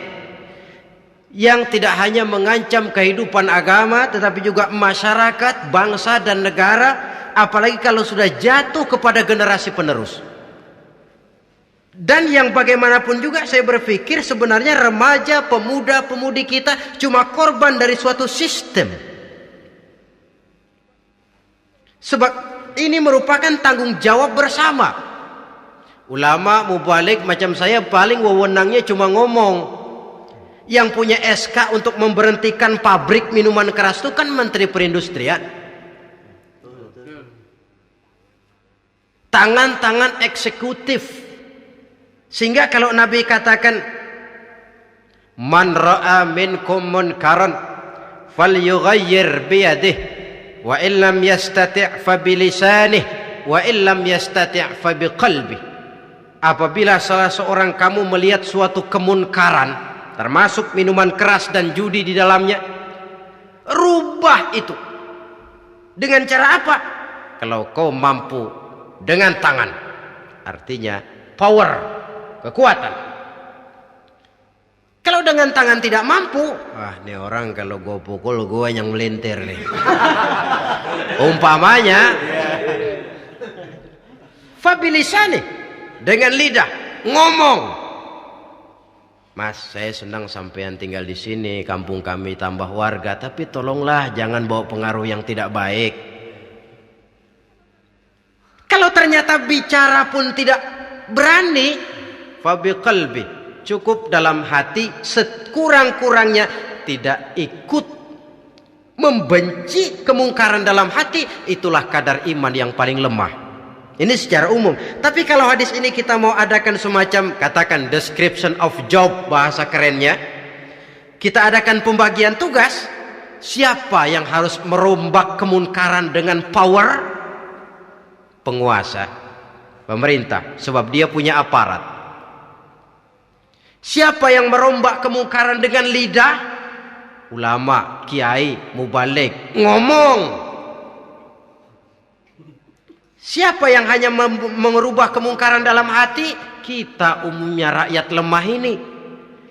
yang tidak hanya mengancam kehidupan agama, tetapi juga masyarakat, bangsa dan negara, apalagi kalau sudah jatuh kepada generasi penerus. Dan yang bagaimanapun juga saya berpikir sebenarnya remaja, pemuda, pemudi kita cuma korban dari suatu sistem. Sebab ini merupakan tanggung jawab bersama. Ulama mubalik macam saya paling wewenangnya cuma ngomong. Yang punya SK untuk memberhentikan pabrik minuman keras itu kan Menteri Perindustrian. Tangan-tangan eksekutif. Sehingga kalau Nabi katakan, man ra'a minkum munkaran falyughayyir biyadihi wa illam yastati' fa bilisanihi wa illam yastati' fa biqalbihi. Apabila salah seorang kamu melihat suatu kemunkaran, termasuk minuman keras dan judi di dalamnya, rubah itu. Dengan cara apa? Kalau kau mampu dengan tangan, artinya power, kekuatan. Kalau dengan tangan tidak mampu, ini orang kalau gue pukul gue yang melintir nih. Umpamanya, fabilisani, dengan lidah ngomong. Mas, saya senang sampean tinggal di sini, kampung kami tambah warga, tapi tolonglah jangan bawa pengaruh yang tidak baik. Kalau ternyata bicara pun tidak berani, fabiqalbi, cukup dalam hati, sekurang-kurangnya tidak ikut membenci kemungkaran dalam hati, itulah kadar iman yang paling lemah. Ini secara umum. Tapi kalau hadis ini kita mau adakan semacam, katakan description of job, bahasa kerennya, kita adakan pembagian tugas. Siapa yang harus merombak kemungkaran dengan power? Penguasa, pemerintah, sebab dia punya aparat. Siapa yang merombak kemungkaran dengan lidah? Ulama, kiai, mubalik, ngomong. Siapa yang hanya merubah kemungkaran dalam hati? Kita umumnya rakyat lemah ini,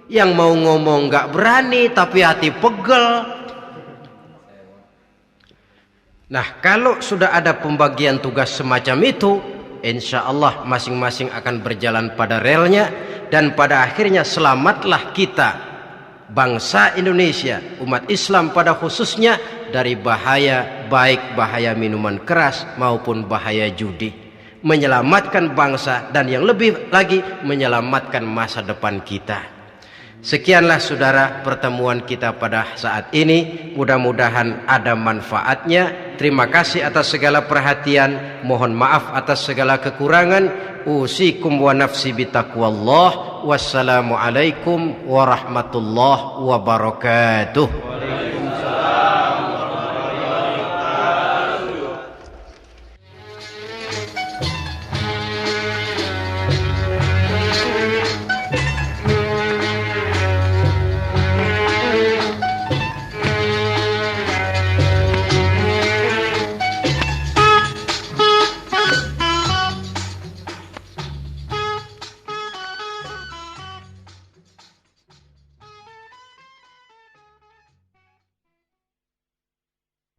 yang mau ngomong gak berani tapi hati pegel. Nah, kalau sudah ada pembagian tugas semacam itu, insya Allah masing-masing akan berjalan pada relnya, dan pada akhirnya selamatlah kita, bangsa Indonesia, umat Islam pada khususnya, dari bahaya, baik bahaya minuman keras maupun bahaya judi. Menyelamatkan bangsa dan yang lebih lagi menyelamatkan masa depan kita. Sekianlah saudara pertemuan kita pada saat ini. Mudah-mudahan ada manfaatnya. Terima kasih atas segala perhatian. Mohon maaf atas segala kekurangan. Usikum wa nafsi bitaqwallah. Wassalamualaikum warahmatullahi wabarakatuh.